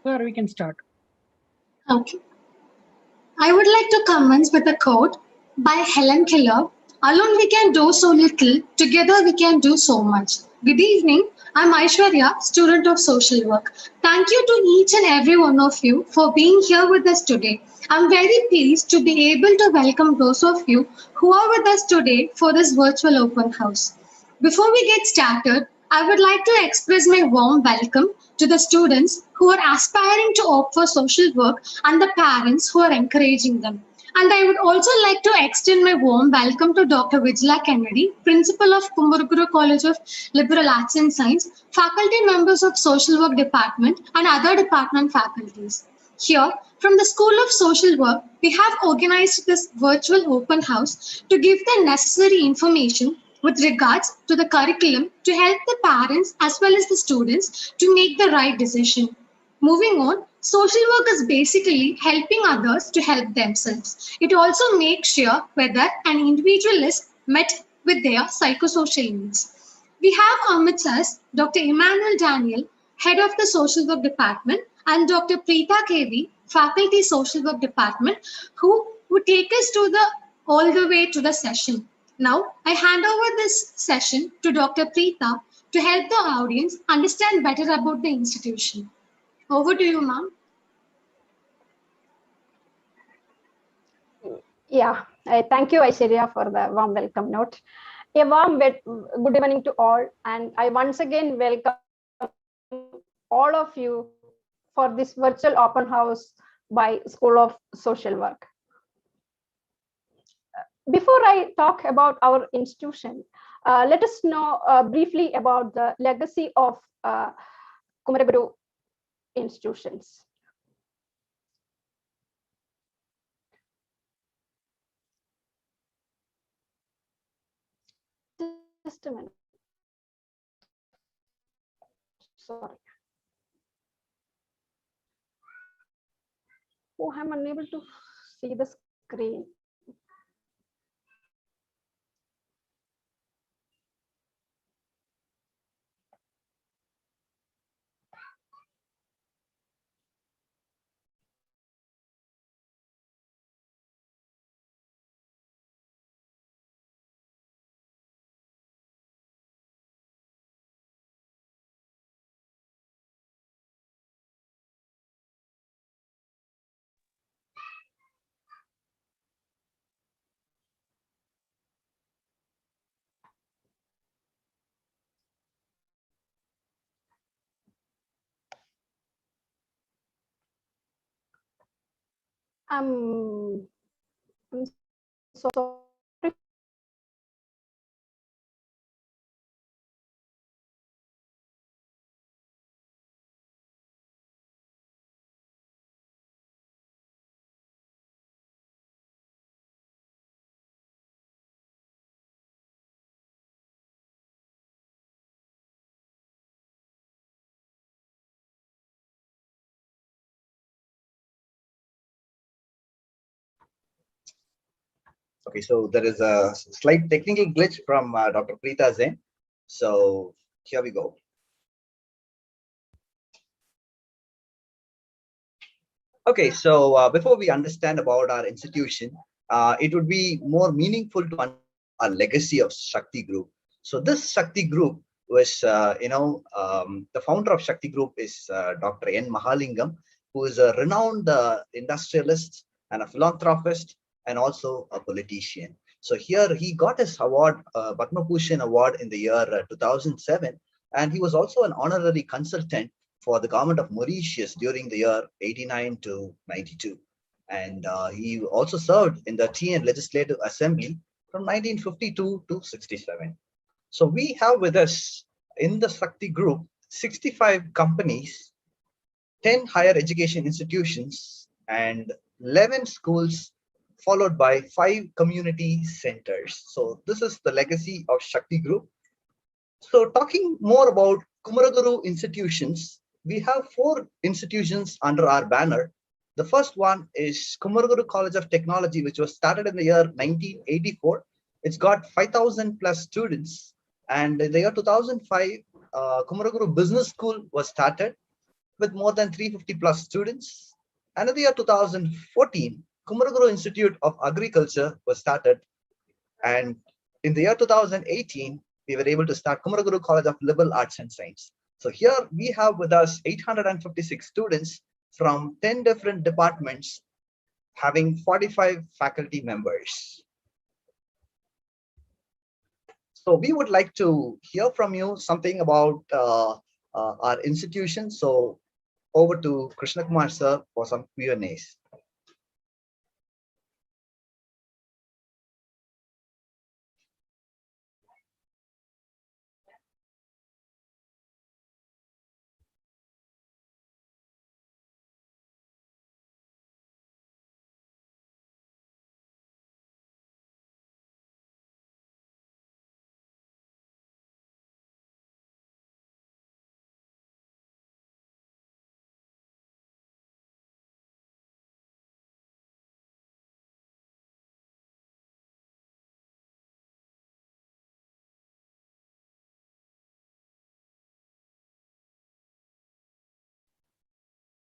Sir, we can start. Okay. I would like to commence with a quote by Helen Keller. Alone we can do so little, together we can do so much. Good evening. I'm Aishwarya, student of social work. Thank you to each and every one of you for being here with us today. I'm very pleased to be able to welcome those of you who are with us today for this virtual open house. Before we get started, I would like to express my warm welcome to the students who are aspiring to opt for social work and the parents who are encouraging them. And I would also like to extend my warm welcome to Dr. Vijla Kennedy, Principal of Kumaraguru College of Liberal Arts and Science, faculty members of Social Work Department and other department faculties. Here, from the School of Social Work, we have organized this virtual open house to give the necessary information with regards to the curriculum to help the parents as well as the students to make the right decision. Moving on, social work is basically helping others to help themselves. It also makes sure whether an individual is met with their psychosocial needs. We have amidst us Dr. Emmanuel Daniel, Head of the Social Work Department, and Dr. Preeta KV, Faculty Social Work Department, who would take us to the all the way to the session. Now, I hand over this session to Dr. Preeta to help the audience understand better about the institution. Over to you, ma'am. Yeah, thank you, Aishwarya, for the warm welcome note. A warm good evening to all, and I once again welcome all of you for this virtual open house by School of Social Work. Before I talk about our institution, let us know briefly about the legacy of Kumaraguru Institutions. Just a minute. Sorry. Oh, I'm unable to see the screen. I'm so sorry. Okay, so there is a slight technical glitch from Dr. Preeta's end. So here we go. Okay, so before we understand about our institution, it would be more meaningful to understand our legacy of Sakti Group. So this Sakti Group was, the founder of Sakti Group is Dr. N. Mahalingam, who is a renowned industrialist and a philanthropist and also a politician. So here he got his award, Padma Bhushan Award in the year 2007, and he was also an honorary consultant for the government of Mauritius during the year 89 to 92. And he also served in the TN Legislative Assembly from 1952 to 67. So we have with us in the Sakti Group 65 companies, 10 higher education institutions, and 11 schools, followed by 5 community centers. So this is the legacy of Sakti Group. So talking more about Kumaraguru Institutions, we have 4 institutions under our banner. The first one is Kumaraguru College of Technology, which was started in the year 1984. It's got 5,000 plus students. And in the year 2005, Kumaraguru Business School was started. with more than 350 plus students. And in the year 2014, Kumaraguru Institute of Agriculture was started. And in the year 2018, we were able to start Kumaraguru College of Liberal Arts and Science. So here we have with us 856 students from 10 different departments, having 45 faculty members. So we would like to hear from you something about our institution. So over to Krishna Kumar sir for some Q&As.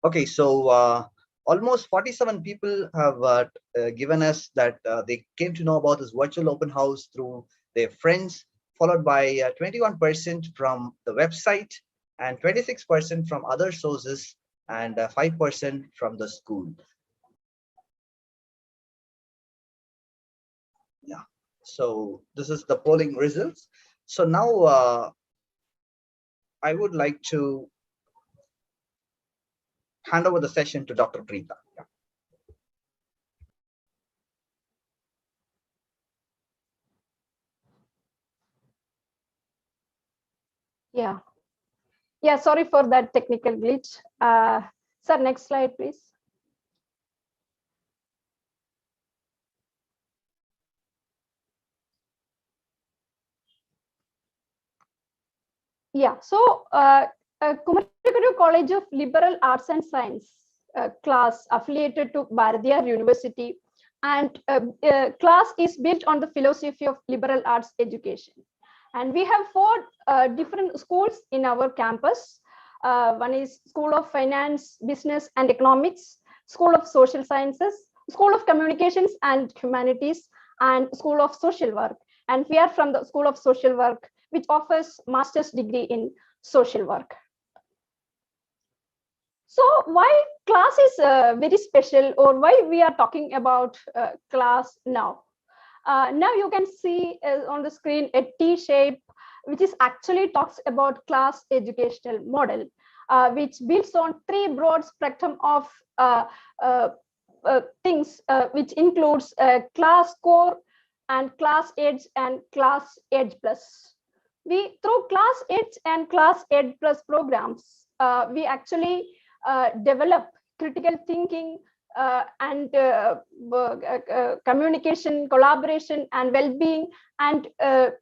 Okay, so almost 47 people have given us that they came to know about this virtual open house through their friends, followed by 21% from the website and 26% from other sources and 5% from the school. Yeah, so this is the polling results. So now I would like to hand over the session to Dr. Preeta. Yeah. Yeah, sorry for that technical glitch. Sir, next slide, please. Yeah, so Kumaraguru College of Liberal Arts and Science class affiliated to Bharatiyar University, and class is built on the philosophy of liberal arts education. And we have four different schools in our campus. One is School of Finance, Business and Economics, School of Social Sciences, School of Communications and Humanities, and School of Social Work. And we are from the School of Social Work, which offers master's degree in social work. So why class is very special, or why we are talking about class now? Now you can see on the screen a T shape, which is actually talks about class educational model, which builds on three broad spectrum of things, which includes class core and class edge and class edge plus. We through class edge and class edge plus programs, we actually develop critical thinking and communication, collaboration, and well-being, and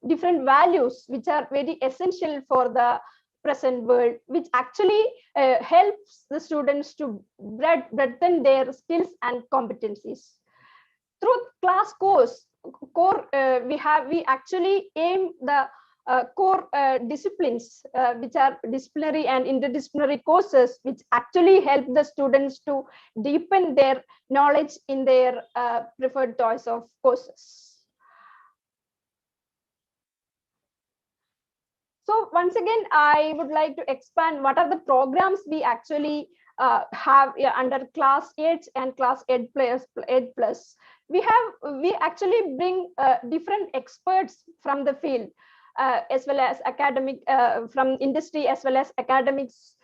different values which are very essential for the present world, which actually helps the students to broaden their skills and competencies. Through class core, we actually aim the core disciplines, which are disciplinary and interdisciplinary courses, which actually help the students to deepen their knowledge in their preferred choice of courses. So once again, I would like to expand what are the programs we actually have under class edge and class edge plus. We actually bring different experts from the field, as well as academic, from industry as well as academics,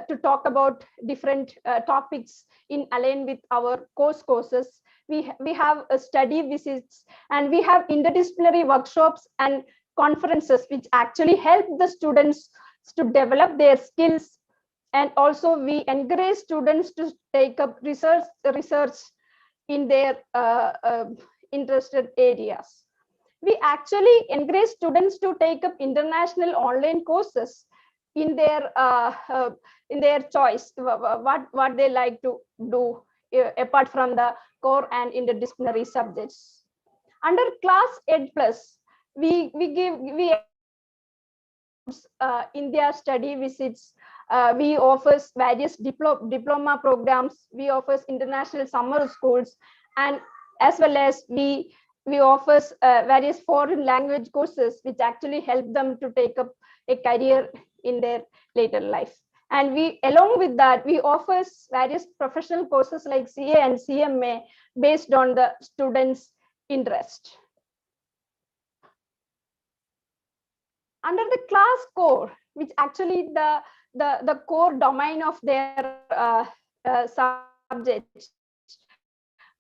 to talk about different topics in align with our courses. We have study visits, and we have interdisciplinary workshops and conferences, which actually help the students to develop their skills. And also we encourage students to take up research in their interested areas. We actually encourage students to take up international online courses in their choice, what they like to do apart from the core and interdisciplinary subjects. Under class Ed Plus, we India study visits We offer various diploma programs. We offer international summer schools, and as well as we offer various foreign language courses, which actually help them to take up a career in their later life. And we, along with that, we offer various professional courses like CA and CMA based on the students' interest. Under the class core, which actually the core domain of their subjects,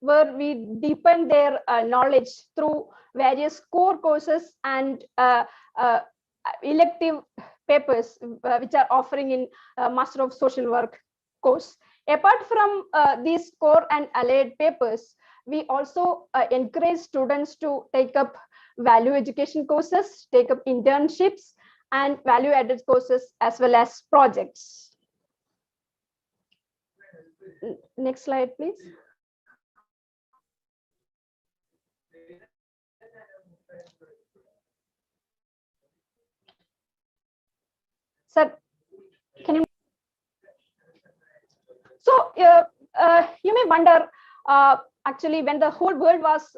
where we deepen their knowledge through various core courses and elective papers which are offering in Master of Social Work course. Apart from these core and allied papers, we also encourage students to take up value education courses, take up internships and value added courses, as well as projects. Next slide, please. Sir, can you? So you may wonder, actually, when the whole world was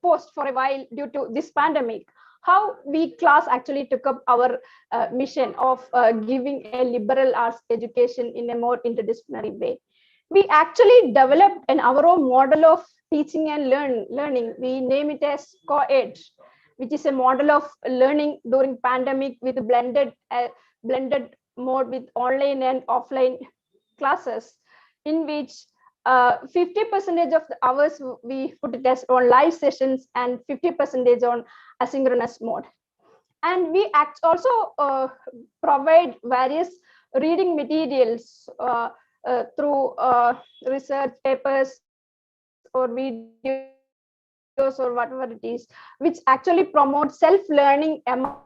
paused for a while due to this pandemic, how we class actually took up our mission of giving a liberal arts education in a more interdisciplinary way. We actually developed our own model of teaching and learning. We name it as CoEd, which is a model of learning during pandemic with blended mode with online and offline classes, in which 50% of the hours we put it as on live sessions and 50% on asynchronous mode. And we also provide various reading materials through research papers or videos or whatever it is, which actually promote self-learning among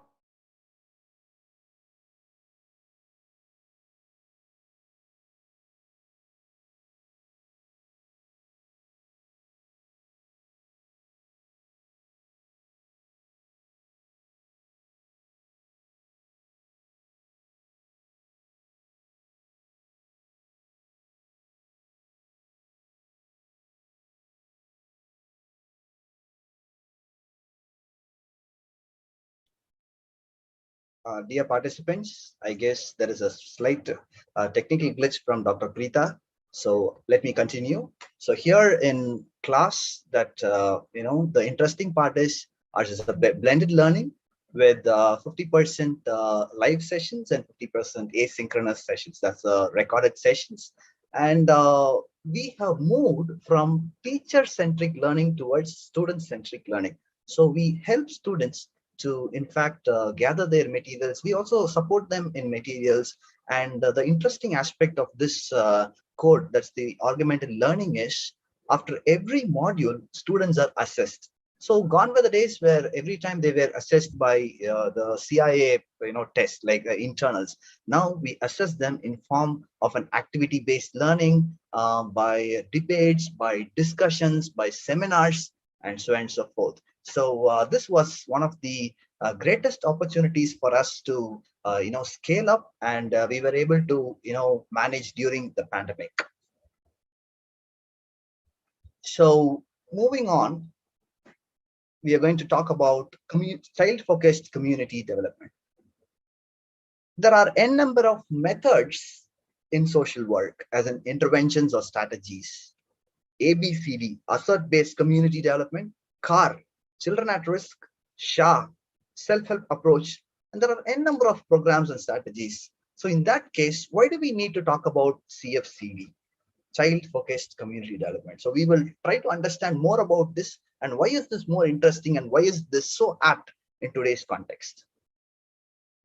Dear participants, I guess there is a slight technical glitch from Dr. Preeta. So let me continue. So here in class, that the interesting part is ours is a blended learning with 50% live sessions and 50% asynchronous sessions. That's recorded sessions. And we have moved from teacher-centric learning towards student-centric learning. So we help students to, in fact, gather their materials. We also support them in materials. And the interesting aspect of this code, that's the augmented learning, is after every module, students are assessed. So gone were the days where every time they were assessed by the CIA, test, like internals. Now we assess them in form of an activity-based learning, by debates, by discussions, by seminars, and so on and so forth. So this was one of the greatest opportunities for us to scale up, and we were able to manage during the pandemic. So moving on, we are going to talk about child-focused community development. There are n number of methods in social work as in interventions or strategies. ABCD, assert-based community development, CAR, children at risk, SHA, self-help approach, and there are n number of programs and strategies. So in that case, why do we need to talk about CFCD, child-focused community development? So we will try to understand more about this and why is this more interesting and why is this so apt in today's context.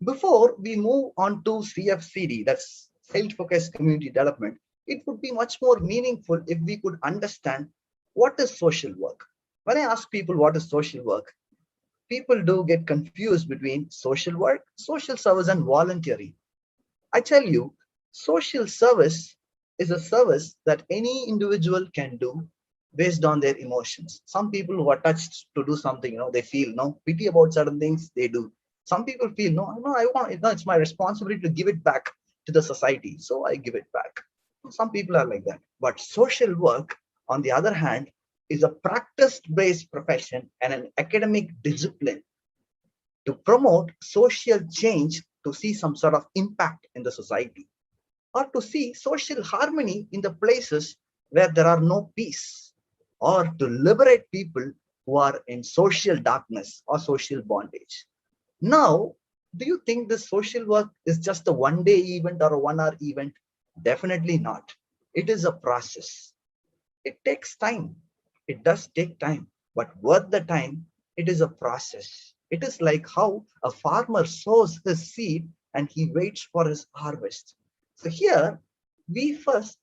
Before we move on to CFCD, that's child-focused community development, it would be much more meaningful if we could understand what is social work. When I ask people what is social work, people do get confused between social work, social service, and volunteering. I tell you, social service is a service that any individual can do based on their emotions. Some people who are touched to do something, they feel no pity about certain things, they do. Some people feel no, I want, it's my responsibility to give it back to the society, so I give it back. Some people are like that. But social work, on the other hand, is a practice-based profession and an academic discipline to promote social change, to see some sort of impact in the society, or to see social harmony in the places where there are no peace, or to liberate people who are in social darkness or social bondage. Now, do you think this social work is just a one-day event or a one-hour event? Definitely not. It is a process. It takes time. It does take time, but worth the time. It is a process. It is like how a farmer sows his seed and he waits for his harvest. So here we first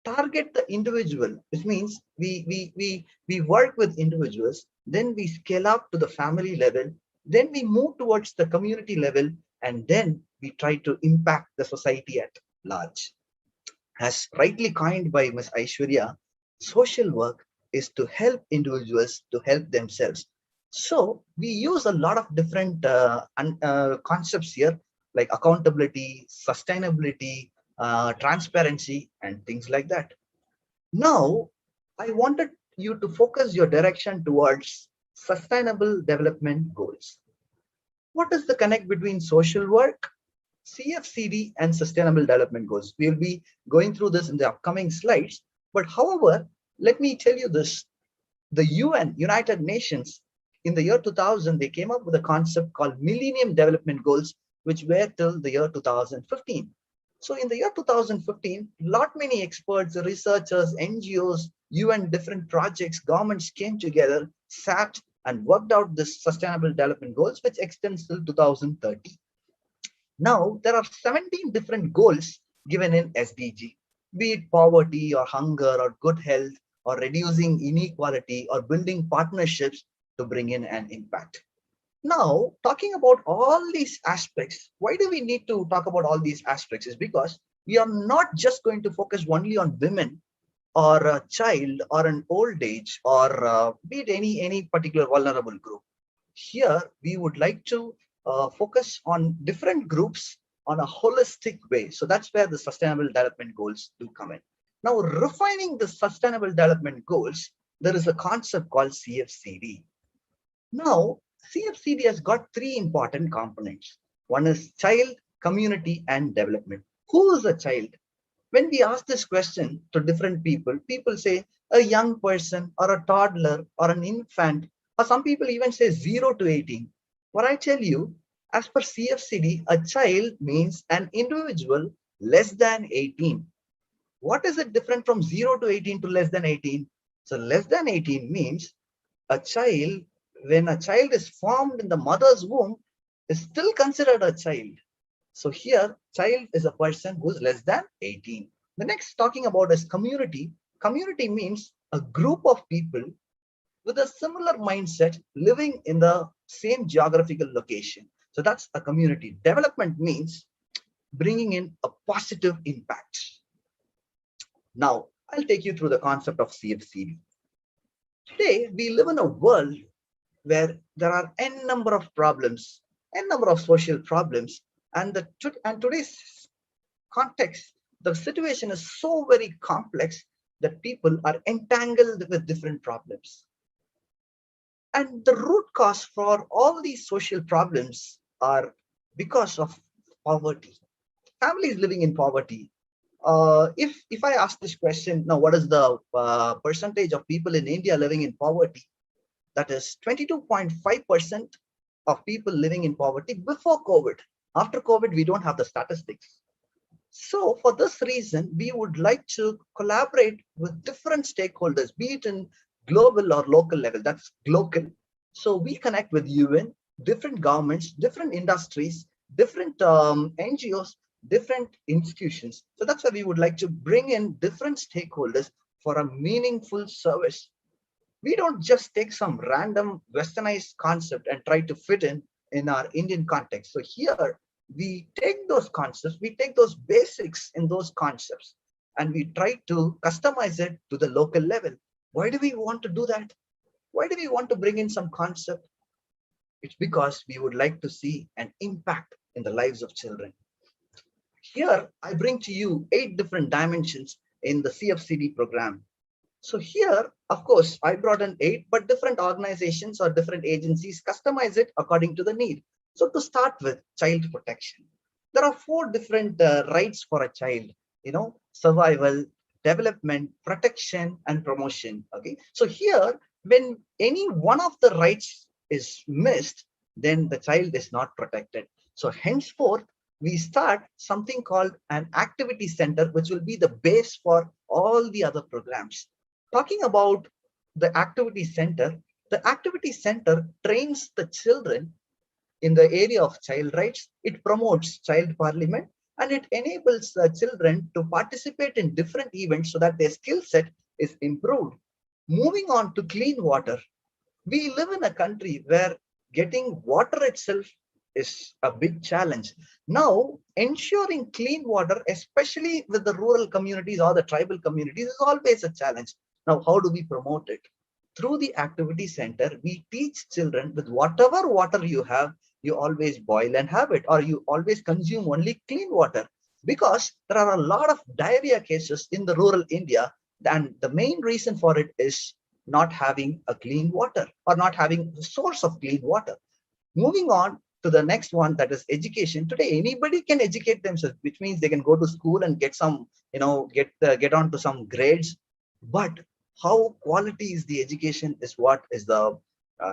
target the individual, which means we work with individuals, then we scale up to the family level, then we move towards the community level, and then we try to impact the society at large. As rightly coined by Ms. Aishwarya, social work is to help individuals to help themselves. So we use a lot of different concepts here, like accountability, sustainability, transparency, and things like that. Now, I wanted you to focus your direction towards sustainable development goals. What is the connect between social work, CFCD, and sustainable development goals? We'll be going through this in the upcoming slides. But however, let me tell you this. The UN, United Nations, in the year 2000, they came up with a concept called Millennium Development Goals, which were till the year 2015. So in the year 2015, lot many experts, researchers, NGOs, UN, different projects, governments came together, sat and worked out this sustainable development goals, which extends till 2030. Now, there are 17 different goals given in SDG, be it poverty or hunger or good health or reducing inequality or building partnerships to bring in an impact. Now, talking about all these aspects, why do we need to talk about all these aspects? Is because we are not just going to focus only on women or a child or an old age or be it any particular vulnerable group. Here, we would like to focus on different groups on a holistic way. So that's where the sustainable development goals do come in. Now, refining the sustainable development goals, there is a concept called CFCD. Now, CFCD has got three important components. One is child, community, and development. Who is a child? When we ask this question to different people, people say a young person or a toddler or an infant, or some people even say 0 to 18. What I tell you, as per CFCD, a child means an individual less than 18. What is it different from 0 to 18 to less than 18? So less than 18 means a child, when a child is formed in the mother's womb, is still considered a child. So here, child is a person who is less than 18. The next talking about is community. Community means a group of people with a similar mindset living in the same geographical location. So that's a community. Development means bringing in a positive impact. Now, I'll take you through the concept of CFCD. Today, we live in a world where there are n number of problems, n number of social problems, and today's context, the situation is so very complex that people are entangled with different problems. And the root cause for all these social problems are because of poverty. Families living in poverty. If I ask this question now, what is the percentage of people in India living in poverty? That is 22.5% of people living in poverty before COVID. After COVID, we don't have the statistics. So for this reason, we would like to collaborate with different stakeholders, be it in global or local level. That's local. So we connect with UN, different governments, different industries, different NGOs, different institutions. So that's why we would like to bring in different stakeholders for a meaningful service. We don't just take some random westernized concept and try to fit in our Indian context. So here we take those concepts, we take those basics in those concepts, and we try to customize it to the local level. Why do we want to do that? Why do we want to bring in some concept? It's because we would like to see an impact in the lives of children. here I bring to you 8 different dimensions in the CFCD program. So here, of course, I brought in 8, but different organizations or different agencies customize it according to the need. So to start with, child protection. There are 4 different rights for a child, survival, development, protection, and promotion. Okay. So here, when any one of the rights is missed, then the child is not protected. So henceforth, we start something called an activity center, which will be the base for all the other programs. Talking about the activity center trains the children in the area of child rights. It promotes child parliament, and it enables children to participate in different events so that their skill set is improved. Moving on to clean water. We live in a country where getting water itself is a big challenge. Now, ensuring clean water, especially with the rural communities or the tribal communities, is always a challenge. Now, how do we promote it? Through the activity center, we teach children with whatever water you have, you always boil and have it, or you always consume only clean water. Because there are a lot of diarrhea cases in the rural India, and the main reason for it is not having a clean water or not having a source of clean water. Moving on to the next one, that is education. Today, anybody can educate themselves, which means they can go to school and get some, get on to some grades. But how quality is the education is what is the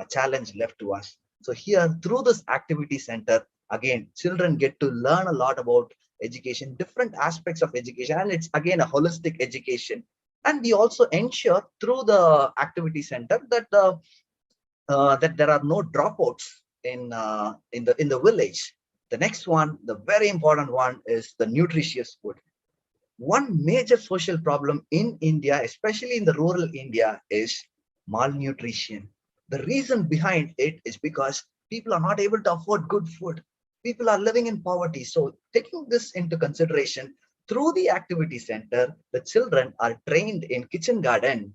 challenge left to us. So here, through this activity center, again, children get to learn a lot about education, different aspects of education, and it's again a holistic education. And we also ensure through the activity center that that there are no dropouts in the village. The next one, the very important one, is the nutritious food. One major social problem in India, especially in the rural India, is malnutrition. The reason behind it is because people are not able to afford good food. People are living in poverty. So taking this into consideration, through the activity center, the children are trained in kitchen garden,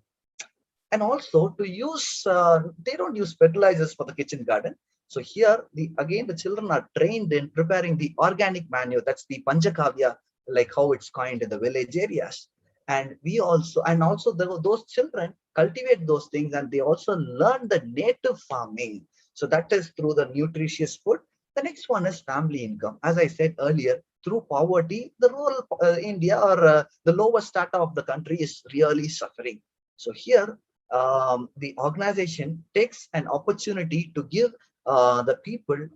and also to use, they don't use fertilizers for the kitchen garden. So here, again, the children are trained in preparing the organic manure. That's the Panchakavya, like how it's coined in the village areas. And those children cultivate those things, and they also learn the native farming. So that is through the nutritious food. The next one is family income. As I said earlier, through poverty, the rural India, or the lower strata of the country, is really suffering. So here, the organization takes an opportunity to give the people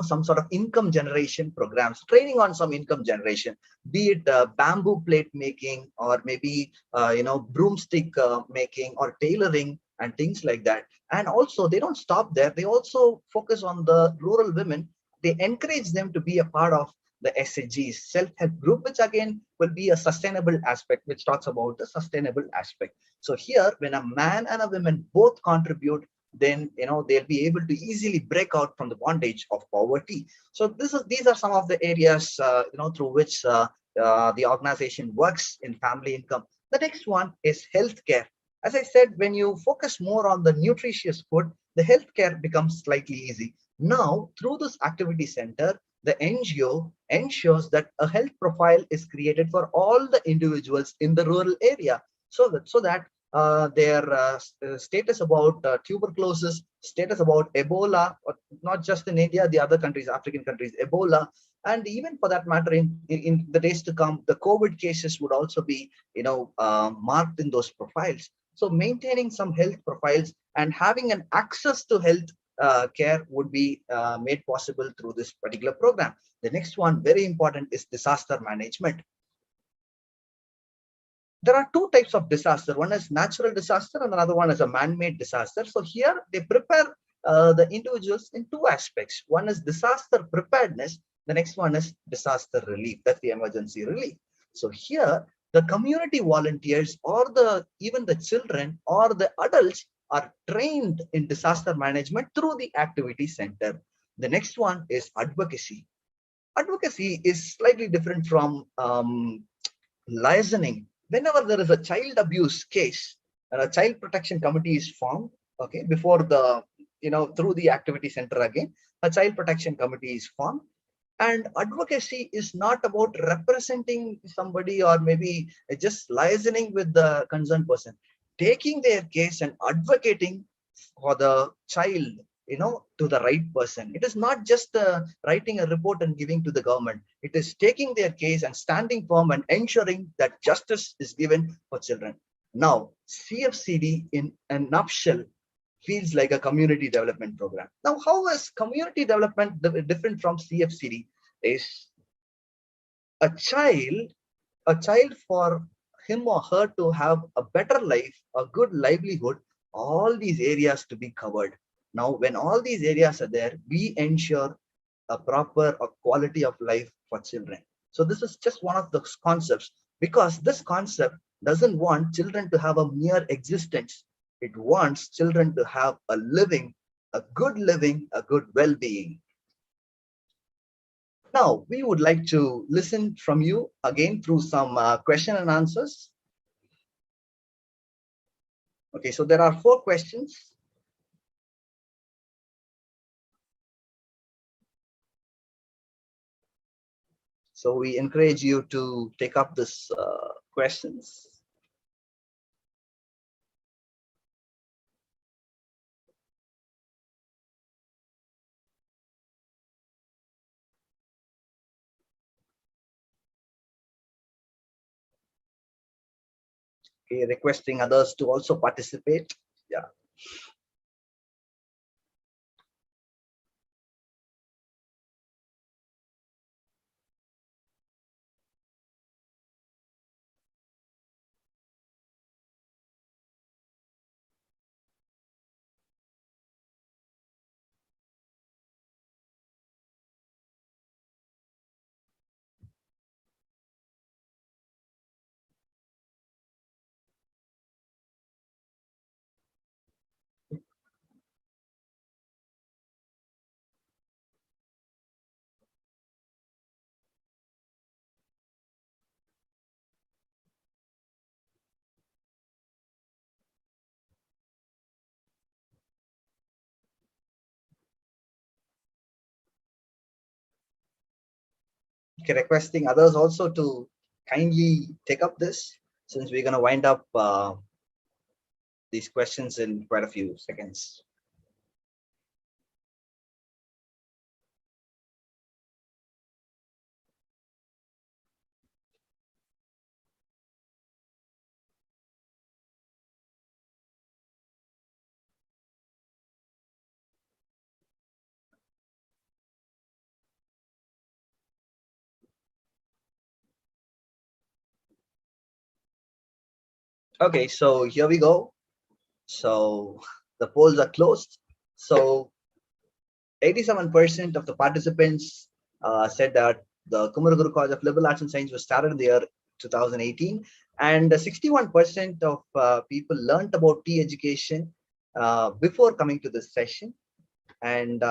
some sort of income generation programs, training on some income generation, be it bamboo plate making, or maybe broomstick making, or tailoring, and things like that. And also, they don't stop there, they also focus on the rural women. They encourage them to be a part of the SHGs, self-help group, which again will be a sustainable aspect, which talks about the sustainable aspect. So here, when a man and a woman both contribute, then they'll be able to easily break out from the bondage of poverty. So these are some of the areas through which the organization works in family income. The next one is healthcare. As I said, when you focus more on the nutritious food, the healthcare becomes slightly easy. Now, through this activity center, the NGO ensures that a health profile is created for all the individuals in the rural area, so that their status about tuberculosis, status about Ebola, or not just in India, the other countries, African countries, Ebola, and even for that matter, in the days to come, the COVID cases would also be, marked in those profiles. So maintaining some health profiles and having an access to health care would be made possible through this particular program. The next one, very important, is disaster management. There are 2 types of disaster. One is natural disaster and another one is a man-made disaster. So here they prepare the individuals in 2 aspects. One is disaster preparedness. The next one is disaster relief. That's the emergency relief. So here the community volunteers, or even the children or the adults, are trained in disaster management through the activity center. The next one is advocacy. Advocacy is slightly different from liaising. Whenever there is a child abuse case, a child protection committee is formed, okay, before the, through the activity center, again, a child protection committee is formed. And advocacy is not about representing somebody or maybe just liaising with the concerned person, taking their case and advocating for the child, to the right person. It is not just writing a report and giving to the government. It is taking their case and standing firm and ensuring that justice is given for children. Now, CFCD in a nutshell feels like a community development program. Now, how is community development different from CFCD? Is a child, for him or her to have a better life, a good livelihood, all these areas to be covered. Now, when all these areas are there, we ensure a proper quality of life for children. So this is just one of those concepts, because this concept doesn't want children to have a mere existence. It wants children to have a living, a good well-being. Now, we would like to listen from you again through some question and answers. Okay, so there are 4 questions. So we encourage you to take up this questions. Okay, requesting others to also participate. Yeah. Okay, requesting others also to kindly take up this, since we're going to wind up these questions in quite a few seconds. Okay, so here we go. So the polls are closed. So 87% of the participants said that the Kumaraguru College of Liberal Arts and Science was started in the year 2018, and 61% of people learned about tea education before coming to this session, and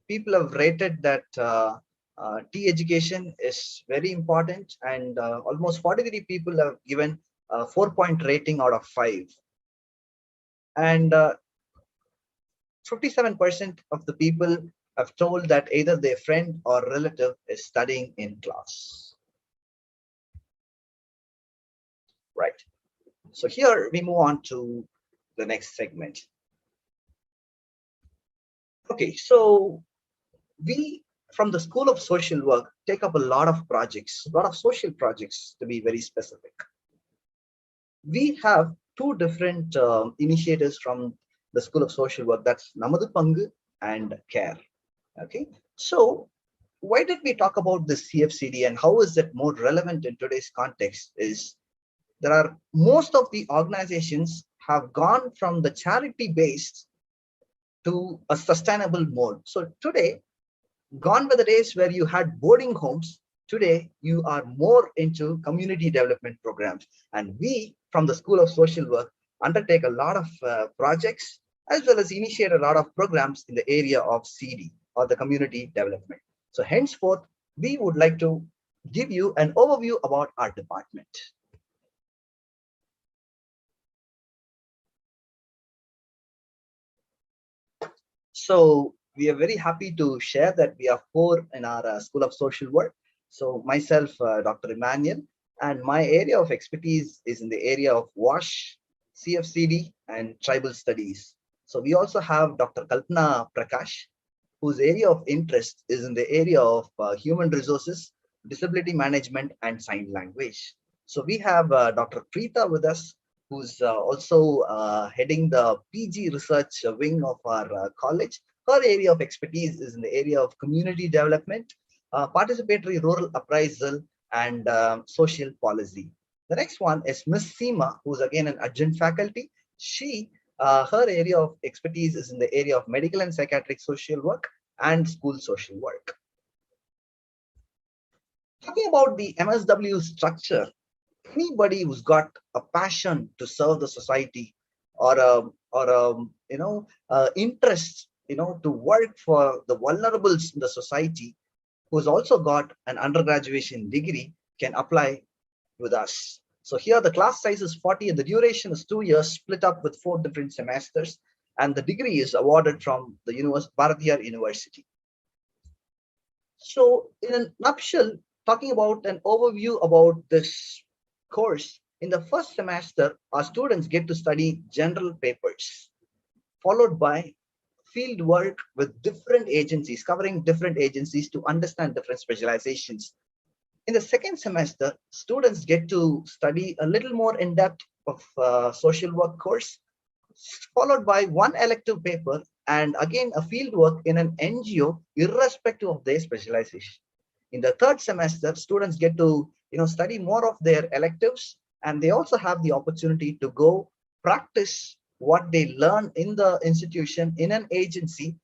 people have rated that tea education is very important, and almost 43 people have given a 4-point rating out of 5, and 57% of the people have told that either their friend or relative is studying in class. Right. So here we move on to the next segment. Okay, so we from the School of Social Work take up a lot of projects, a lot of social projects to be very specific. We have 2 different initiatives from the School of Social Work, that's Namadu Pangu and CARE. Okay, so why did we talk about the CFCD and how is it more relevant in today's context? Is there are most of the organizations have gone from the charity based to a sustainable mode. So today, gone were the days where you had boarding homes. Today, you are more into community development programs. And we from the School of Social Work undertake a lot of projects as well as initiate a lot of programs in the area of CD, or the community development. So henceforth, we would like to give you an overview about our department. So we are very happy to share that we are four in our School of Social Work. So myself, Dr. Emmanuel, and my area of expertise is in the area of WASH, CFCD, and tribal studies. So we also have Dr. Kalpana Prakash, whose area of interest is in the area of human resources, disability management, and sign language. So we have Dr. Preeta with us, who's also heading the PG research wing of our college. Her area of expertise is in the area of community development, participatory rural appraisal, and social policy. The next one is Miss Seema, who's again an adjunct faculty. Her area of expertise is in the area of medical and psychiatric social work and school social work. Talking about the MSW structure, anybody who's got a passion to serve the society or interest to work for the vulnerables in the society, who's also got an undergraduation degree, can apply with us. So here the class size is 40 and the duration is 2 years, split up with 4 different semesters, and the degree is awarded from the Bharatiyar University. So in a nutshell, talking about an overview about this course, in the first semester, our students get to study general papers, followed by field work with different agencies, covering different agencies to understand different specializations. In the second semester, students get to study a little more in depth of social work course, followed by one elective paper and again a field work in an NGO, irrespective of their specialization. In the third semester, students get to study more of their electives, and they also have the opportunity to go practice what they learn in the institution in an agency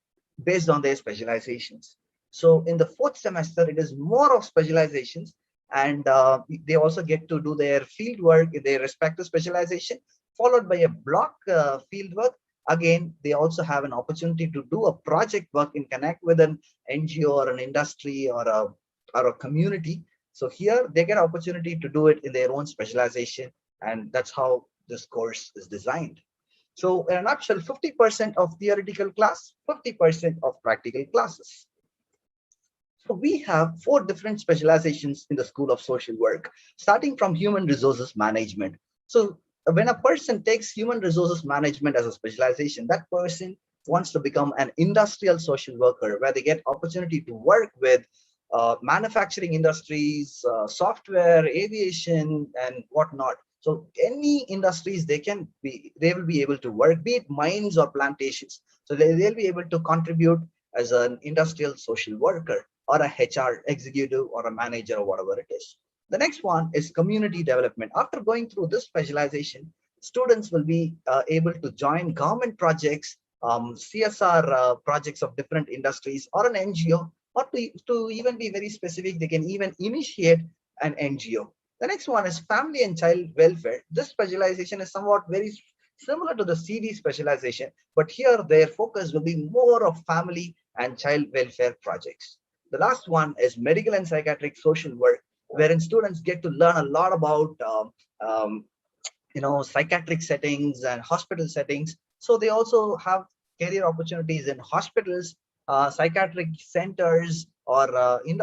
based on their specializations. So in the fourth semester, it is more of specializations, and they also get to do their field work in their respective specialization, followed by a block field work. Again, they also have an opportunity to do a project work in connect with an NGO or an industry or a community. So here they get an opportunity to do it in their own specialization, and that's how this course is designed. So in a nutshell, 50% of theoretical class, 50% of practical classes. So we have 4 different specializations in the School of Social Work, starting from human resources management. So when a person takes human resources management as a specialization, that person wants to become an industrial social worker, where they get opportunity to work with manufacturing industries, software, aviation, and whatnot. So any industries they will be able to work, be it mines or plantations. So they'll be able to contribute as an industrial social worker or a HR executive or a manager or whatever it is. The next one is community development. After going through this specialization, students will be able to join government projects, CSR projects of different industries or an NGO, or to even be very specific, they can even initiate an NGO. The next one is family and child welfare. This specialization is somewhat very similar to the CD specialization, but here their focus will be more of family and child welfare projects. The last one is medical and psychiatric social work, wherein students get to learn a lot about psychiatric settings and hospital settings. So they also have career opportunities in hospitals, psychiatric centers, or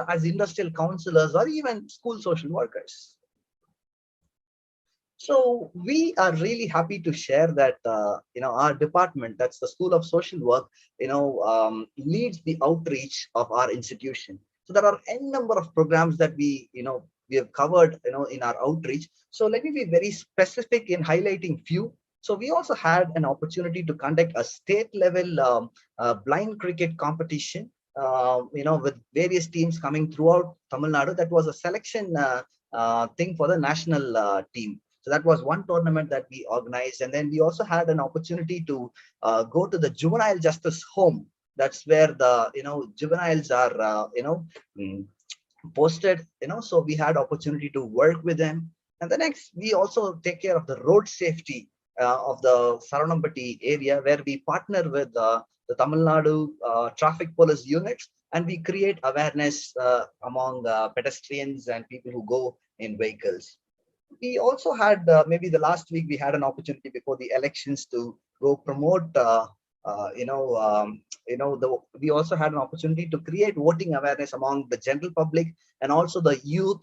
as industrial counselors, or even school social workers. So we are really happy to share that our department, that's the School of Social Work, leads the outreach of our institution. So there are n number of programs that we have covered in our outreach. So let me be very specific in highlighting few. So we also had an opportunity to conduct a state level blind cricket competition, with various teams coming throughout Tamil Nadu. That was a selection thing for the national team. So that was one tournament that we organized. And then we also had an opportunity to go to the juvenile justice home. That's where the juveniles are posted. So we had opportunity to work with them. And the next, we also take care of the road safety of the Saranampati area, where we partner with the Tamil Nadu traffic police units, and we create awareness among pedestrians and people who go in vehicles. We also had maybe the last week we had an opportunity before the elections to go promote we also had an opportunity to create voting awareness among the general public and also the youth,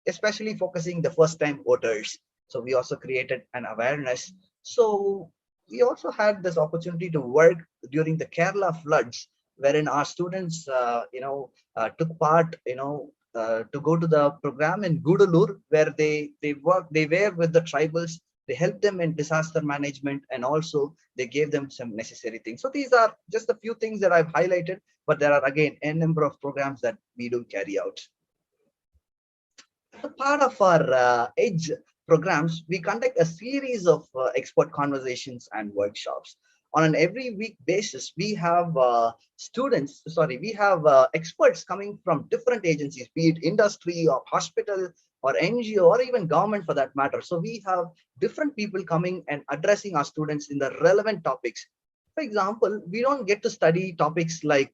especially focusing the first time voters. So we also created an awareness. So we also had this opportunity to work during the Kerala floods, wherein our students, took part, to go to the program in Gudalur, where they were with the tribals. They helped them in disaster management, and also they gave them some necessary things. So these are just a few things that I've highlighted, but there are again a number of programs that we do carry out. As a part of our EDGE programs, we conduct a series of expert conversations and workshops. On an every week basis, we have experts coming from different agencies, be it industry or hospital or NGO or even government for that matter. So we have different people coming and addressing our students in the relevant topics. For example, we don't get to study topics like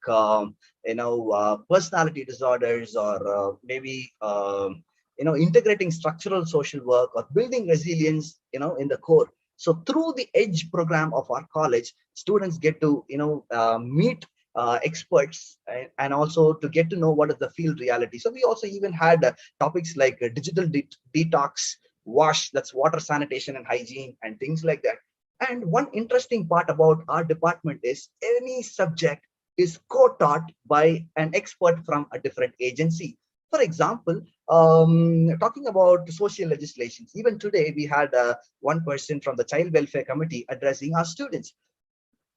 personality disorders or maybe integrating structural social work or building resilience in the core. So through the EDGE program of our college, students get to meet experts and also to get to know what is the field reality. So we also even had topics like digital detox, wash, that's water sanitation and hygiene and things like that. And one interesting part about our department is any subject is co-taught by an expert from a different agency. For example, talking about social legislations, even today we had one person from the Child Welfare Committee addressing our students.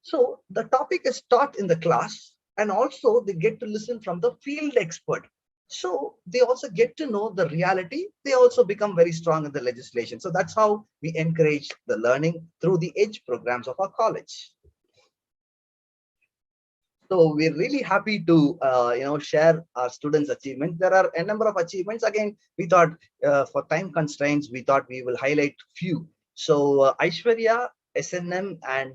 So the topic is taught in the class, and also they get to listen from the field expert. So they also get to know the reality. They also become very strong in the legislation. So that's how we encourage the learning through the EDGE programs of our college. So we're really happy to share our students' achievements. There are a number of achievements. Again, we thought for time constraints, we thought we will highlight few. So Aishwarya, SNM, and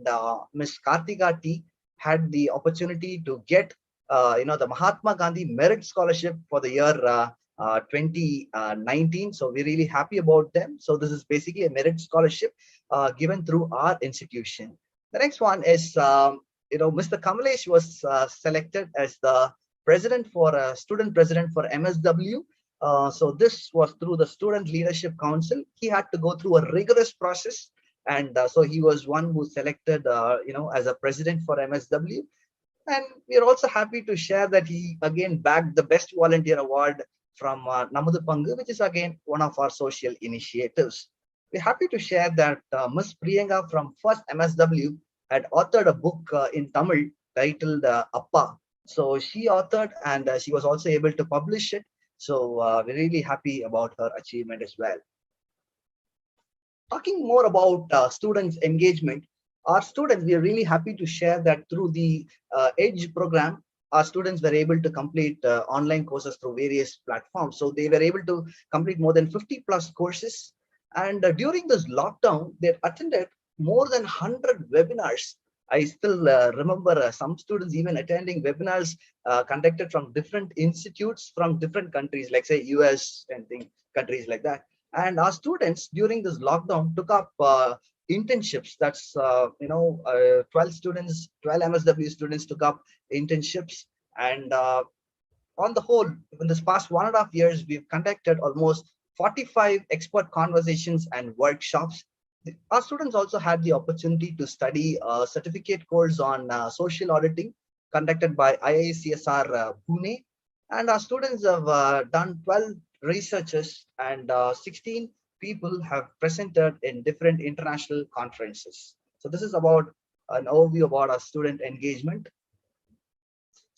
Miss Kartika T had the opportunity to get the Mahatma Gandhi Merit Scholarship for the year 2019. So we're really happy about them. So this is basically a merit scholarship given through our institution. The next one is Mr. Kamalesh was selected as the student president for MSW. So this was through the Student Leadership Council. He had to go through a rigorous process, and so he was one who selected, as a president for MSW. And we are also happy to share that he again bagged the Best Volunteer Award from Namudu Pangu, which is again one of our social initiatives. We're happy to share that Ms. Priyanka from First MSW had authored a book in Tamil titled Appa. So she authored, and she was also able to publish it. So we're really happy about her achievement as well. Talking more about students' engagement, our students, we are really happy to share that through the EDGE program, our students were able to complete online courses through various platforms. So they were able to complete more than 50 plus courses. And during this lockdown, they attended more than 100 webinars. I still remember some students even attending webinars conducted from different institutes from different countries, like say US and countries like that. And our students during this lockdown took up internships. That's 12 MSW students took up internships, and on the whole, in this past 1.5 years, we've conducted almost 45 expert conversations and workshops. Our students also had the opportunity to study a certificate course on social auditing conducted by IICSR Pune, and our students have done 12 researches, and 16 people have presented in different international conferences. So this is about an overview about our student engagement.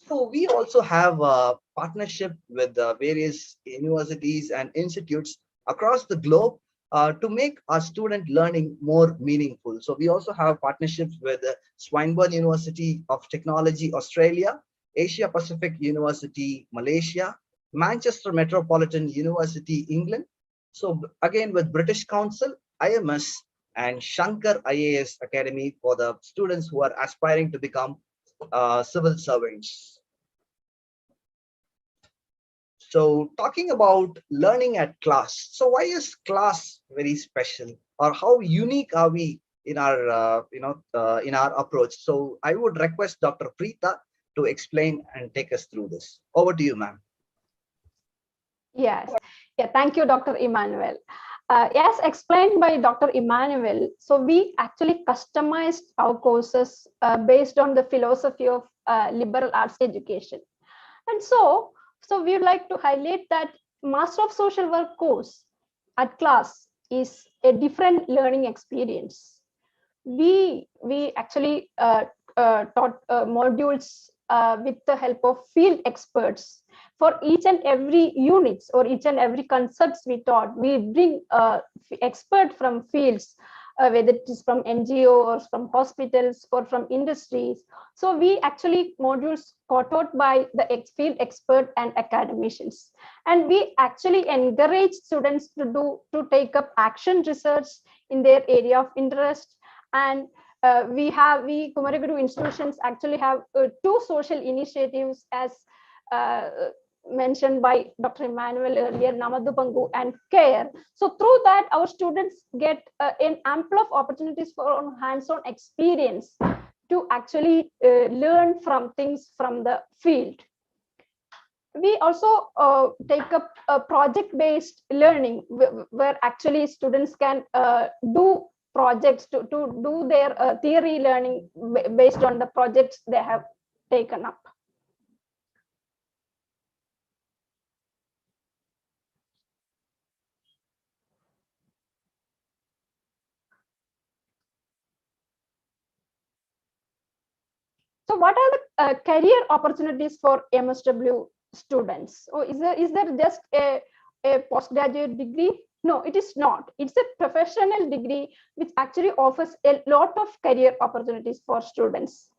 So we also have a partnership with various universities and institutes across the globe to make our student learning more meaningful. So we also have partnerships with Swinburne University of Technology, Australia, Asia Pacific University, Malaysia, Manchester Metropolitan University, England. So again, with British Council, IMS, and Shankar IAS Academy for the students who are aspiring to become civil servants. So talking about learning at CLAS. So why is CLAS very special, or how unique are we in our in our approach. So I would request Dr. Preeta to explain and take us through this. Over to you, ma'am. Yes. Yeah. Thank you, Dr. Emmanuel. As explained by Dr. Emmanuel, so we actually customized our courses based on the philosophy of liberal arts education. And so we would like to highlight that Master of Social Work course at CLAS is a different learning experience. We actually taught modules with the help of field experts. For each and every units or each and every concepts we taught, we bring expert from fields, whether it is from NGO or from hospitals or from industries. So we actually modules taught by the field expert and academicians, and we actually encourage students to take up action research in their area of interest. And we Kumaraguru Institutions actually have two social initiatives, as mentioned by Dr. Emmanuel earlier, Namadupangu and CARE. So through that, our students get an ample of opportunities for hands-on experience to actually learn from things from the field. We also take up a project-based learning where actually students can do projects to do their theory learning based on the projects they have taken up. So what are the career opportunities for MSW students? Or is there just a postgraduate degree? No, it is not. It's a professional degree which actually offers a lot of career opportunities for students.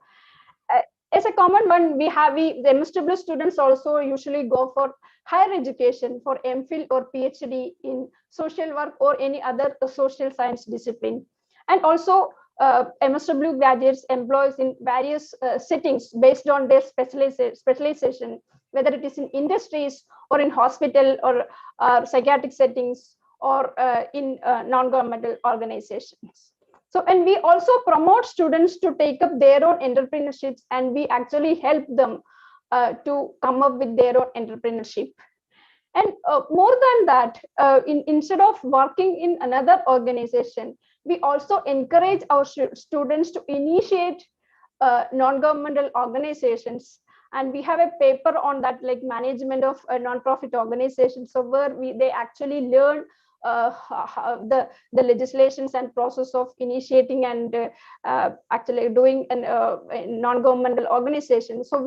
As a common one, the MSW students also usually go for higher education for MPhil or PhD in social work or any other social science discipline. And also MSW graduates employs in various settings based on their specialization, whether it is in industries or in hospital or psychiatric settings or in non-governmental organizations. So, and we also promote students to take up their own entrepreneurships, and we actually help them to come up with their own entrepreneurship. And more than that, instead of working in another organization, we also encourage our students to initiate non-governmental organizations. And we have a paper on that, like management of a non-profit organization. So where they actually learn the legislations and process of initiating and actually doing a non-governmental organization. So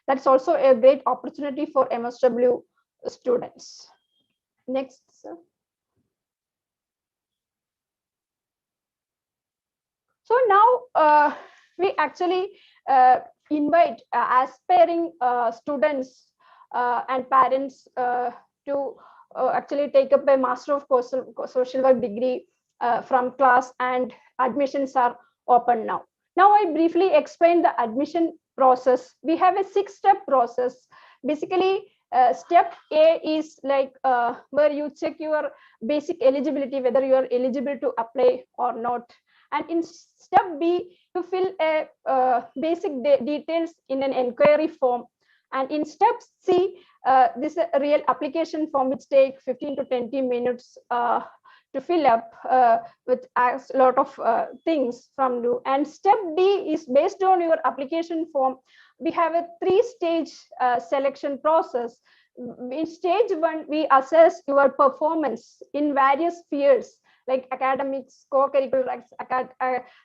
that's also a great opportunity for MSW students. Next, sir. So now we actually invite aspiring students and parents to actually take up a Master of Social Work degree from CLAS, and admissions are open now. Now I briefly explain the admission process. We have a 6-step process. Basically, step A is like where you check your basic eligibility, whether you are eligible to apply or not. And in step B, you fill a basic details in an inquiry form. And in step C, this is a real application form which takes 15 to 20 minutes to fill up, which asks a lot of things from you. And step D is based on your application form. We have a 3-stage selection process. In stage 1, we assess your performance in various spheres like academics, co-curricular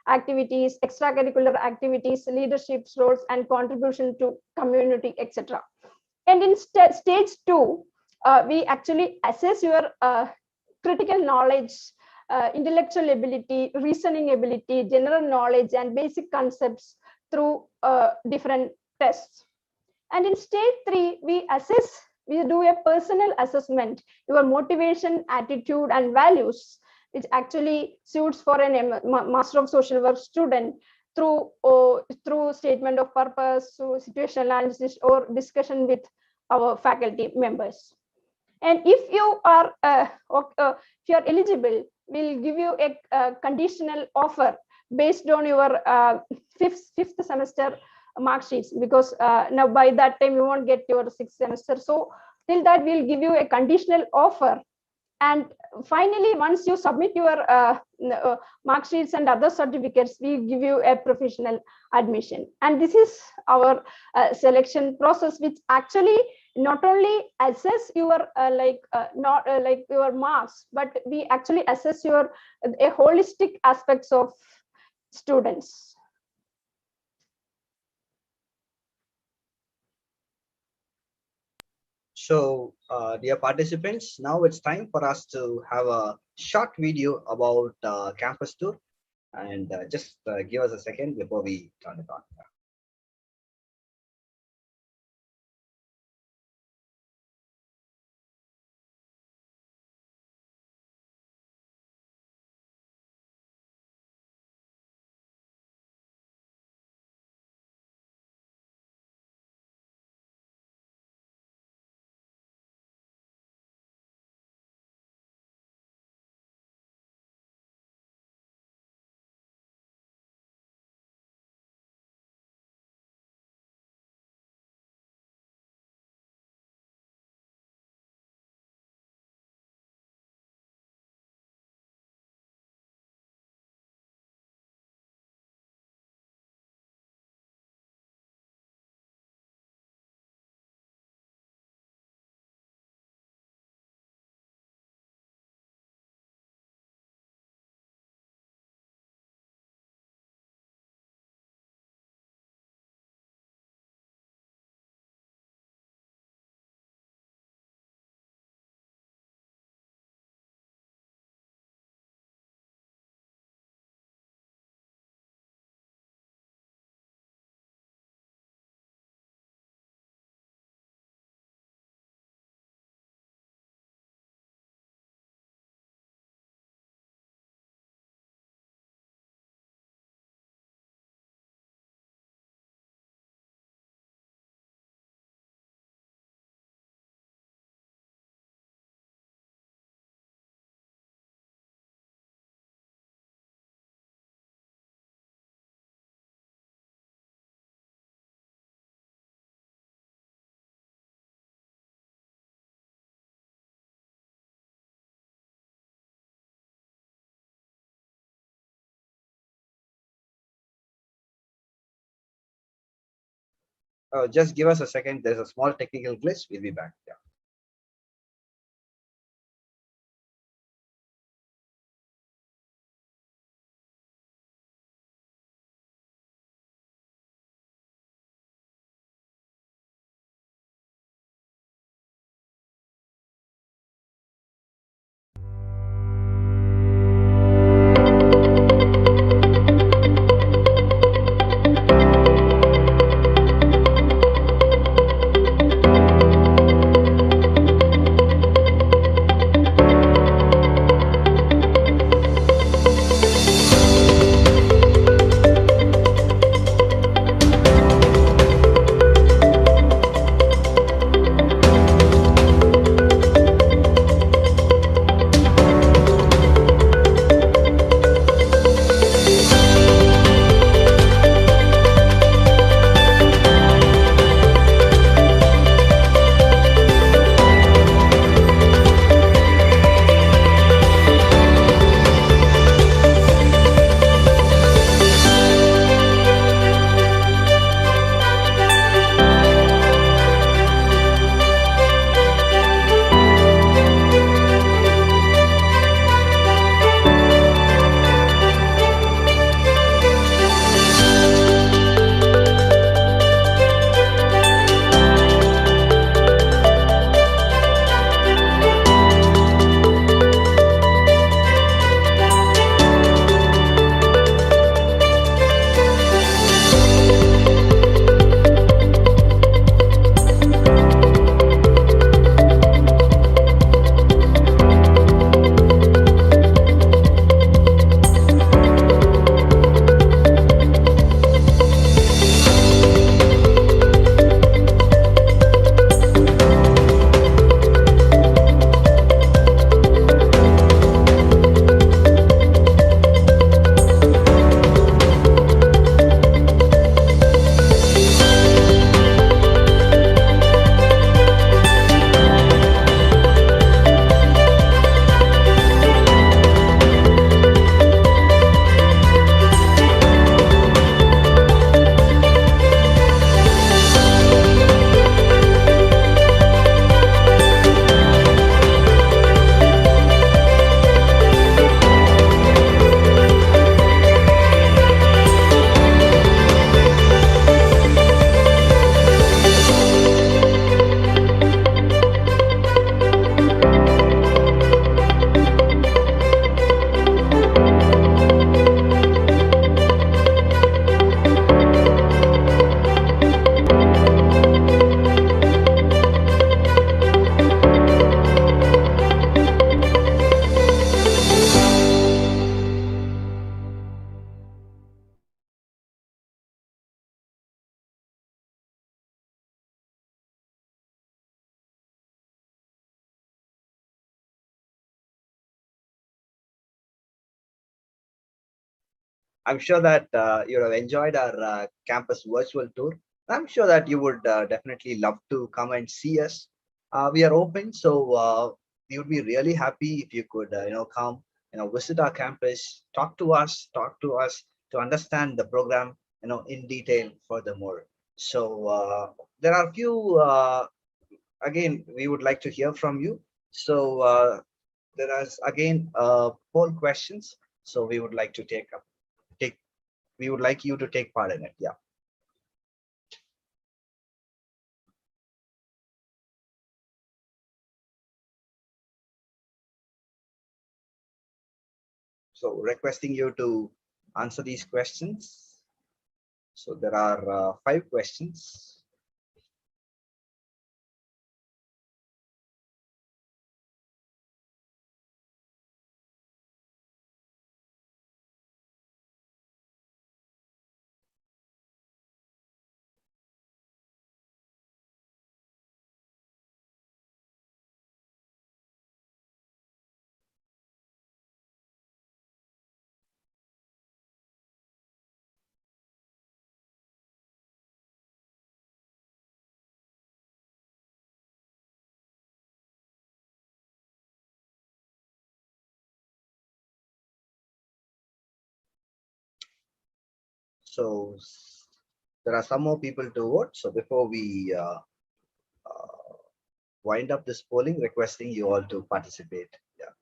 activities, extracurricular activities, leadership roles, and contribution to community, etc. And in stage 2, we actually assess your critical knowledge, intellectual ability, reasoning ability, general knowledge, and basic concepts through different tests. And in stage 3, we do a personal assessment, your motivation, attitude, and values, which actually suits for a Master of Social Work student through statement of purpose, through situational analysis, or discussion with our faculty members. And if you are eligible, we'll give you a conditional offer based on your fifth semester mark sheets, because now by that time you won't get your sixth semester. So till that, we'll give you a conditional offer. And finally, once you submit your mark sheets and other certificates, we give you a professional admission. And this is our selection process, which actually not only assess your your marks, but we actually assess your a holistic aspects of students. So, dear participants, now it's time for us to have a short video about campus tour, and just give us a second before we turn it on. Just give us a second. There's a small technical glitch. We'll be back. Yeah. I'm sure that you have enjoyed our campus virtual tour. I'm sure that you would definitely love to come and see us. We are open, so we would be really happy if you could, come, visit our campus, talk to us to understand the program, in detail furthermore. So there are a few, again, we would like to hear from you. So there is again poll questions. So we would like to take we would like you to take part in it. Yeah. So requesting you to answer these questions. So there are 5 questions. So there are some more people to vote. So before we wind up this polling, requesting you all to participate. Yeah.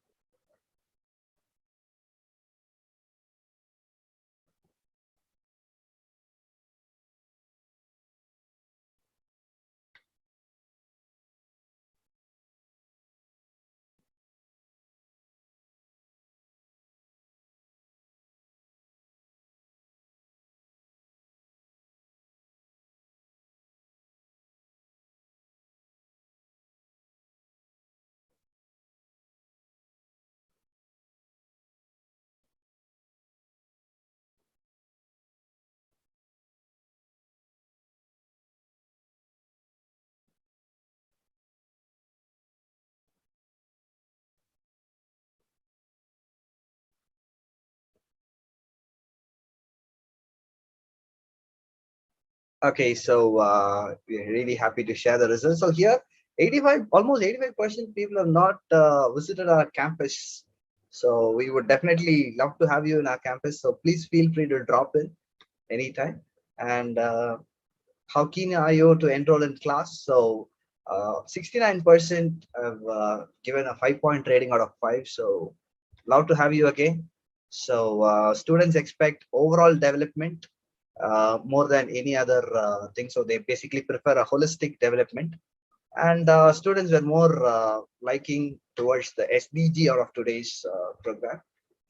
Okay, so we're really happy to share the results. So here, 85, almost 85% people have not visited our campus. So we would definitely love to have you in our campus. So please feel free to drop in anytime. And how keen are you to enroll in class? So 69% have given a 5-point rating out of 5. So love to have you again. So students expect overall development more than any other thing. So they basically prefer a holistic development. And students were more liking towards the SDG out of today's program.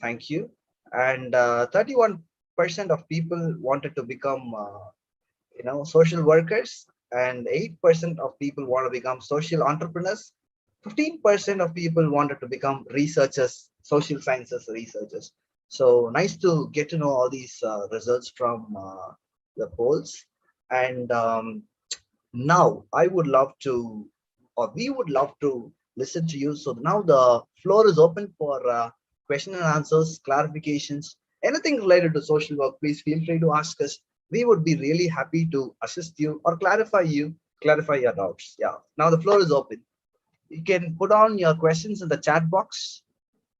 Thank you. And 31% of people wanted to become social workers, and 8% of people want to become social entrepreneurs. 15% of people wanted to become researchers, social sciences researchers. So nice to get to know all these results from the polls. And now I would love to, or we would love to listen to you. So now the floor is open for question and answers, clarifications, anything related to social work. Please feel free to ask us. We would be really happy to assist you or clarify your doubts. Yeah. Now the floor is open. You can put on your questions in the chat box.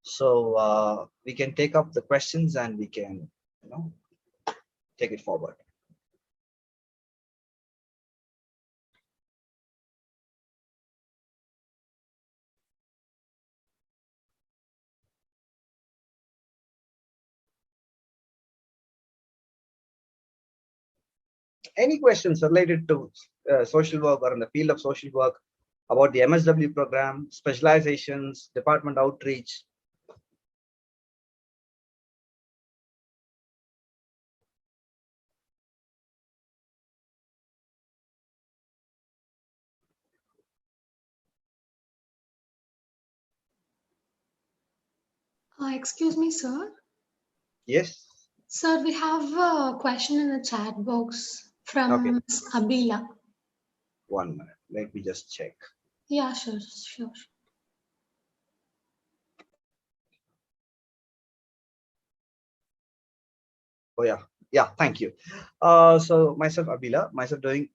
So we can take up the questions and we can, take it forward. Any questions related to social work or in the field of social work about the MSW program, specializations, department outreach? Excuse me, sir. Yes. Sir, we have a question in the chat box Okay. from Ms. Abila. 1 minute. Let me just check. Yeah, sure, sure. Oh yeah, yeah. Thank you. So myself, Abila, myself doing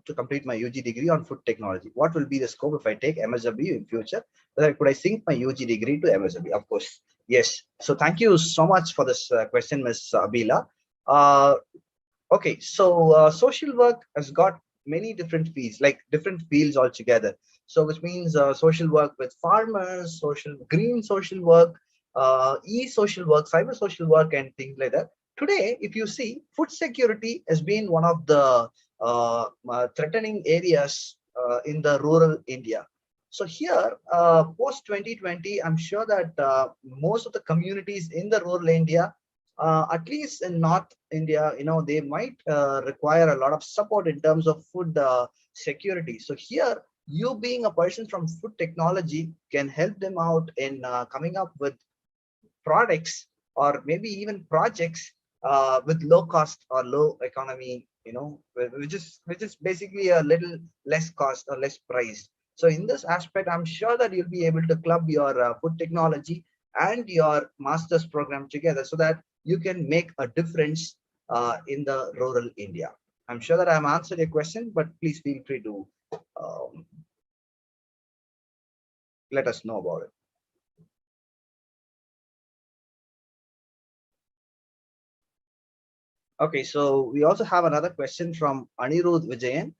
to complete my UG degree on food technology. What will be the scope if I take MSW in future? Whether could I sync my UG degree to MSW? Of course, yes. So thank you so much for this question, Ms. Abila. Uh, Okay, so social work has got many different fields, like different fields altogether. So which means social work with farmers, social green social work, e-social work, cyber social work, and things like that. Today, if you see, food security has been one of the threatening areas in the rural India. So here, post 2020, I'm sure that most of the communities in the rural India, at least in North India, they might require a lot of support in terms of food security. So here, you being a person from food technology can help them out in coming up with products or maybe even projects with low cost or low economy, which is basically a little less cost or less price. So in this aspect, I'm sure that you'll be able to club your food technology and your master's program together so that you can make a difference in the rural India. I'm sure that I've answered your question, but please feel free to um, let us know about it. Okay, so we also have another question from Anirudh Vijayan.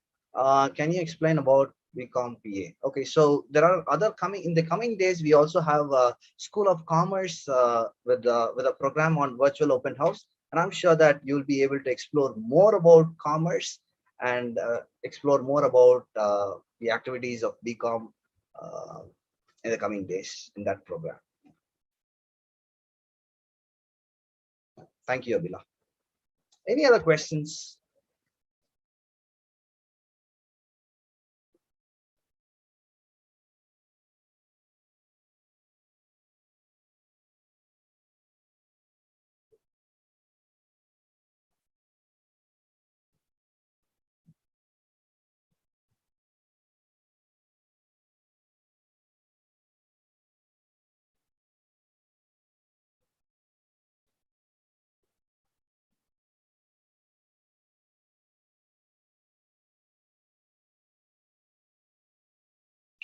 Can you explain about BCom PA? Okay, so there are other coming in the coming days. We also have School of Commerce with a program on virtual open house, and I'm sure that you'll be able to explore more about commerce and explore more about the activities of BCom uh, in the coming days in that program. Thank you, Abila. Any other questions?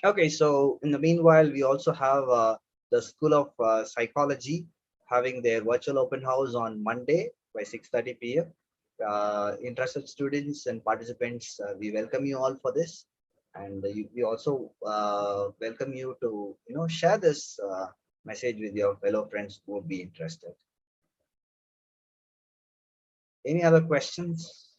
Okay, so in the meanwhile, we also have the School of Psychology having their virtual open house on Monday by 6:30 p.m. Interested students and participants, we welcome you all for this, and we also welcome you to share this message with your fellow friends who would be interested. Any other questions?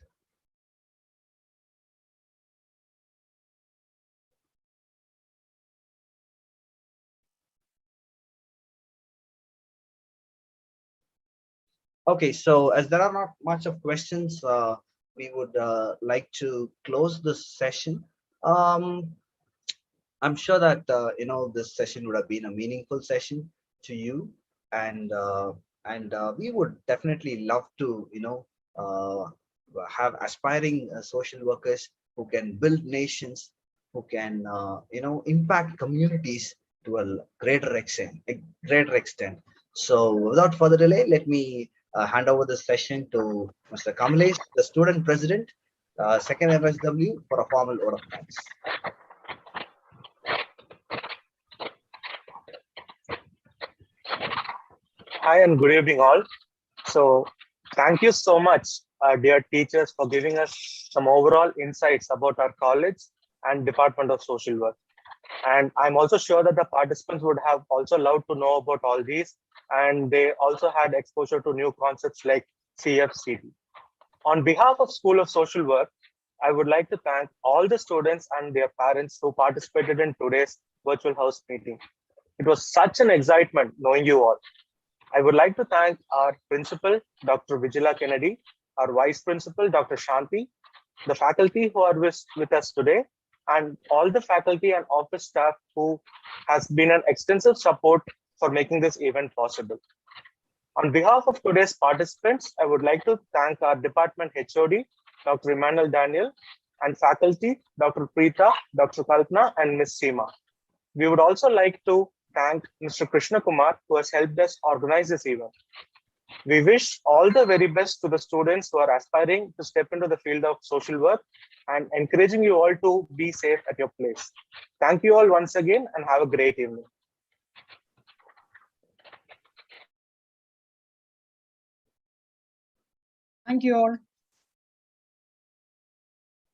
Okay, so as there are not much of questions, we would like to close this session. Um, I'm sure that this session would have been a meaningful session to you, and we would definitely love to uh, have aspiring social workers who can build nations, who can impact communities to a greater extent. So without further delay, let me hand over the session to Mr. Kamlesh, the student president, second MSW, for a formal vote of thanks. Hi and good evening all. So thank you so much, dear teachers, for giving us some overall insights about our college and Department of Social Work. And I'm also sure that the participants would have also loved to know about all these, and they also had exposure to new concepts like CFCD. On behalf of School of Social Work, I would like to thank all the students and their parents who participated in today's virtual house meeting. It was such an excitement knowing you all. I would like to thank our principal, Dr. Vijila Kennedy, our vice principal, Dr. Shanti, the faculty who are with us today, and all the faculty and office staff who has been an extensive support for making this event possible. On behalf of today's participants, I would like to thank our department HOD, Dr. Emmanuel Daniel, and faculty, Dr. Preeta, Dr. Kalpana, and Ms. Seema. We would also like to thank Mr. Krishna Kumar, who has helped us organize this event. We wish all the very best to the students who are aspiring to step into the field of social work and encouraging you all to be safe at your place. Thank you all once again and have a great evening. Thank you all.